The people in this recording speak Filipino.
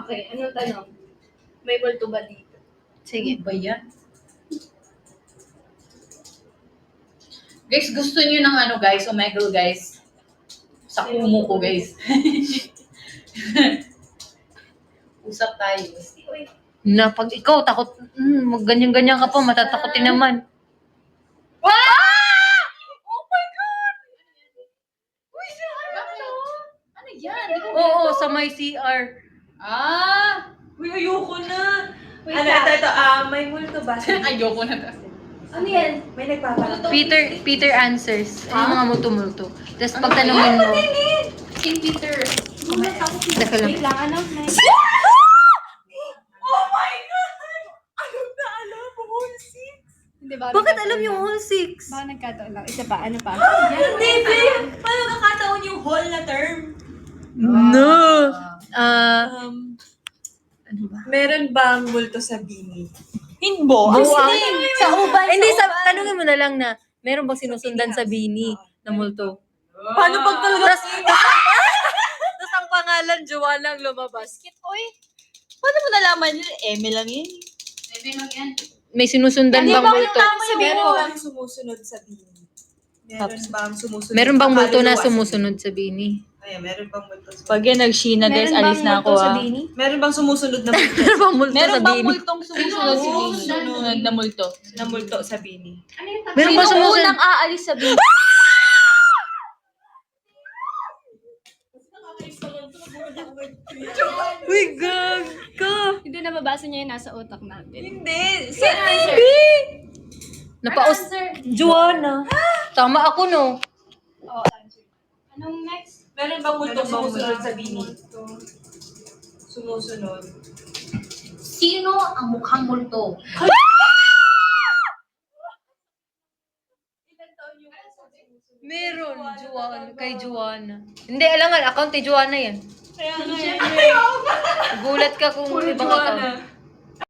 Okay, anong tanong? May multo ba dito? Sige. Ba yan? Guys, gusto niyo ng ano guys, Omegle guys. Sa kumo ko guys. Usap tayo. Na, pag ikaw, takot, ganyan-ganyan ka pa, matatakotin naman. Oh my God! Uy, ano yan? Oo, sa may CR. Uy, ayoko na. Wait Ano, lang. ito, may multo ba? Ayoko na kasi. Ano yan? May nagpapalat. Peter answers. Ano yung mga multo-multo. Tapos pag tanungin mo, King Peter. teka lang. Wait lang, ano? Oh my God! Alam na alam mo, whole six. Hindi ba? Bakit alam yung all six? Baka nagkataon lang. Isa pa, ano pa? Hindi, babe. Paano nakakataon yung whole na term? No! Ano ba? Meron bang multo sa bini? Hindi. Sa uban. Hindi, tanungin mo na lang na, meron bang sinusundan sa bini na multo? Paano pag talaga? Tapos ang pangalan, Joanna ang lumabas. Paano mo nalaman yun? Eme lang yun. Ebe lang yan. May sinusundan bang multo? Meron bang sumusunod sa bini? Meron bang multo na sumusunod sa bini? Ay, meron bang multo sa Pag yan nag-Sheena, guys, alis na ako, sa ah. Bini? Meron bang sumusunod na multo? Meron bang multo Meron sa bang bini? multong sumusunod sa Bini? Sunod na multo. na multo sa bini? Ano yung Meron bang Sino sumusunod? unang aalis sa Bini? Uy, gag ka! Hindi nababasa niya yung nasa utak natin. Hindi. Napaus... Joanna. Tama ako, no? Oo, answer. Anong next? Meron bang multo sumusunod sa bini? Sumusunod. Sino ang mukhang multo? Meron, Joanna. Kay Joanna. Hindi, alam nga, account ni Joanna yan. Kaya nga. Gulat ka kung ibang account.